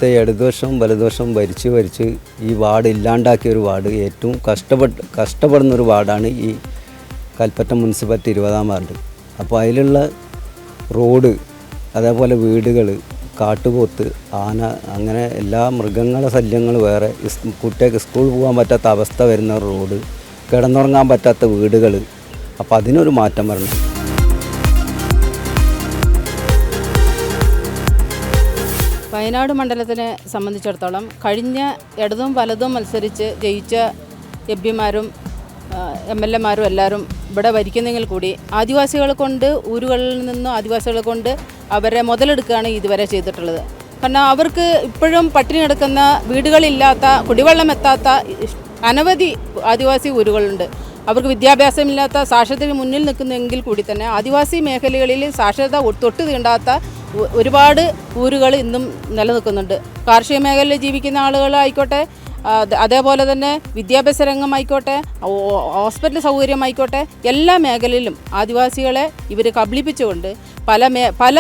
ഇവിടുത്തെ ഇടതുവശവും വലതുവശവും ഭരിച്ച് ഈ വാർഡ് ഇല്ലാണ്ടാക്കിയ ഒരു വാർഡ്, ഏറ്റവും കഷ്ടപ്പെടുന്നൊരു വാർഡാണ് ഈ കൽപ്പറ്റ മുനിസിപ്പാലിറ്റി 20-ാം വാർഡ്. അപ്പോൾ അതിലുള്ള റോഡ്, അതേപോലെ വീടുകൾ, കാട്ടുപോത്ത്, ആന, അങ്ങനെ എല്ലാ മൃഗങ്ങളെ ശല്യങ്ങൾ വേറെ, കുട്ടികൾക്ക് സ്കൂളിൽ പോകാൻ പറ്റാത്ത അവസ്ഥ വരുന്ന റോഡ്, കിടന്നുറങ്ങാൻ പറ്റാത്ത വീടുകൾ. അപ്പോൾ അതിനൊരു മാറ്റം വരണം. വയനാട് മണ്ഡലത്തിനെ സംബന്ധിച്ചിടത്തോളം കഴിഞ്ഞ ഇടതും വലതും മത്സരിച്ച് ജയിച്ച എംപിമാരും MLA-മാരും എല്ലാവരും ഇവിടെ ഭരിക്കുന്നെങ്കിൽ കൂടി ആദിവാസികളെ കൊണ്ട്, ഊരുകളിൽ നിന്നും ആദിവാസികളെ കൊണ്ട് അവരെ മുതലെടുക്കുകയാണ് ഇതുവരെ ചെയ്തിട്ടുള്ളത്. കാരണം അവർക്ക് ഇപ്പോഴും പട്ടിണി കിടക്കുന്ന, വീടുകളില്ലാത്ത, കുടിവെള്ളം എത്താത്ത അനവധി ആദിവാസി ഊരുകളുണ്ട്. അവർക്ക് വിദ്യാഭ്യാസമില്ലാത്ത, സാക്ഷരതയ്ക്ക് മുന്നിൽ നിൽക്കുന്നെങ്കിൽ കൂടി തന്നെ ആദിവാസി മേഖലകളിൽ സാക്ഷരത തൊട്ട് തീണ്ടാത്ത ഒരുപാട് ഊരുകൾ ഇന്നും നിലനിൽക്കുന്നുണ്ട്. കാർഷിക മേഖലയിൽ ജീവിക്കുന്ന ആളുകളായിക്കോട്ടെ, അതേപോലെ തന്നെ വിദ്യാഭ്യാസ രംഗമായിക്കോട്ടെ, ഹോസ്പിറ്റൽ സൗകര്യമായിക്കോട്ടെ, എല്ലാ മേഖലയിലും ആദിവാസികളെ ഇവർ കബളിപ്പിച്ചുകൊണ്ട് പല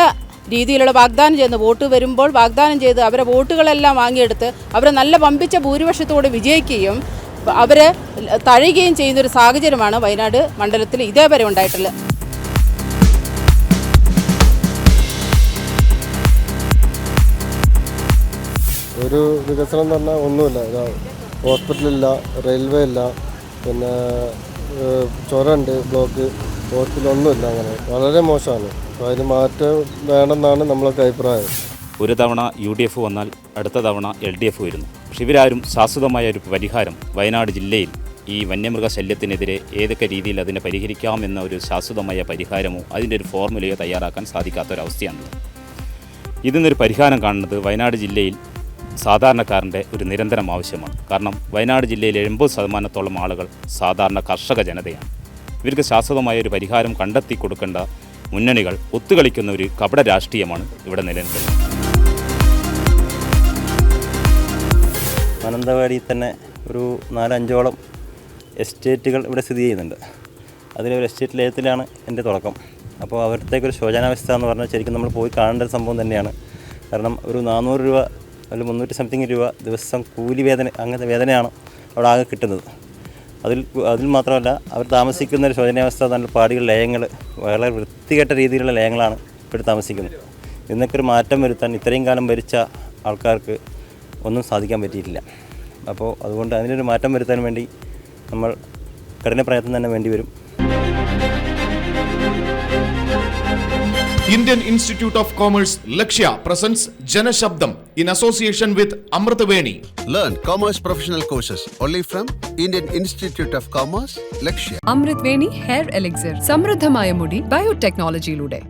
രീതിയിലുള്ള വാഗ്ദാനം ചെയ്യുന്ന, വോട്ട് വരുമ്പോൾ വാഗ്ദാനം ചെയ്ത് അവരെ വോട്ടുകളെല്ലാം വാങ്ങിയെടുത്ത് അവരെ നല്ല വമ്പിച്ച ഭൂരിപക്ഷത്തോടെ വിജയിക്കുകയും അവരെ തഴയുകയും ചെയ്യുന്നൊരു സാഹചര്യമാണ് വയനാട് മണ്ഡലത്തിൽ ഇതേവരെ ഉണ്ടായിട്ടുള്ളത്. ഒരു വികസനം എന്ന് പറഞ്ഞാൽ ഒന്നുമില്ല. ഹോസ്പിറ്റലില്ല, റെയിൽവേ ഇല്ല, പിന്നെ ചുരമുണ്ട്, ബ്ലോക്ക്, ഹോസ്പിറ്റലൊന്നുമില്ല. അങ്ങനെ വളരെ മോശമാണ്. അപ്പോൾ അതിന് മാറ്റം വേണമെന്നാണ് നമ്മളൊക്കെ അഭിപ്രായം. ഒരു തവണ UDF വന്നാൽ അടുത്ത തവണ LDF വരുന്നു. പക്ഷെ ഇവരാരും ശാശ്വതമായ ഒരു പരിഹാരം വയനാട് ജില്ലയിൽ ഈ വന്യമൃഗശല്യത്തിനെതിരെ ഏതൊക്കെ രീതിയിൽ അതിനെ പരിഹരിക്കാമെന്ന ഒരു ശാശ്വതമായ പരിഹാരമോ അതിൻ്റെ ഒരു ഫോർമുലയോ തയ്യാറാക്കാൻ സാധിക്കാത്തൊരവസ്ഥയാണ്. ഇതിനൊരു പരിഹാരം കാണുന്നത് വയനാട് ജില്ലയിൽ സാധാരണക്കാരൻ്റെ ഒരു നിരന്തരം ആവശ്യമാണ്. കാരണം വയനാട് ജില്ലയിൽ 80% ആളുകൾ സാധാരണ കർഷക ജനതയാണ്. ഇവർക്ക് ശാശ്വതമായ ഒരു പരിഹാരം കണ്ടെത്തി കൊടുക്കേണ്ട മുന്നണികൾ ഒത്തുകളിക്കുന്ന ഒരു കപട രാഷ്ട്രീയമാണ് ഇവിടെ നിലനിൽക്കുന്നത്. മാനന്തവാടിയിൽ തന്നെ ഒരു 4-5ഓളം എസ്റ്റേറ്റുകൾ ഇവിടെ സ്ഥിതി ചെയ്യുന്നുണ്ട്. അതിലൊരു എസ്റ്റേറ്റ് ലയത്തിലാണ് എൻ്റെ തുടക്കം. അപ്പോൾ അവിടത്തേക്കൊരു ശോചനാവസ്ഥ എന്ന് പറഞ്ഞാൽ ശരിക്കും നമ്മൾ പോയി കാണേണ്ട ഒരു സംഭവം തന്നെയാണ്. കാരണം ഒരു 400 രൂപ അല്ലെങ്കിൽ 300 സംതിങ് രൂപ ദിവസം കൂലി വേതന, അങ്ങനത്തെ വേതനയാണ് അവിടെ ആകെ കിട്ടുന്നത്. അതിൽ മാത്രമല്ല, അവർ താമസിക്കുന്ന ഒരു ശോചനാവസ്ഥ, നല്ല പാടികൾ, ലയങ്ങൾ, വളരെ വൃത്തികെട്ട രീതിയിലുള്ള ലയങ്ങളാണ് ഇവിടെ താമസിക്കുന്നത്. ഇതിനൊക്കെ ഒരു മാറ്റം വരുത്താൻ ഇത്രയും കാലം ഭരിച്ച ആൾക്കാർക്ക് ഒന്നും സാധിക്കാൻ പറ്റിയിട്ടില്ല. അപ്പോൾ അതുകൊണ്ട് അതിനൊരു മാറ്റം വരുത്താൻ വേണ്ടി നമ്മൾ കഠിന പ്രയത്നം തന്നെ വേണ്ടി വരും. Indian Institute of Commerce Lakshya presents Jana Shabdam in association with Amritaveni. Learn commerce professional courses only from Indian Institute of Commerce Lakshya. Amritveni Hair Elixir. സമൃദ്ധമായ മുടി ബയോടെക്നോളജിയിലൂടെ.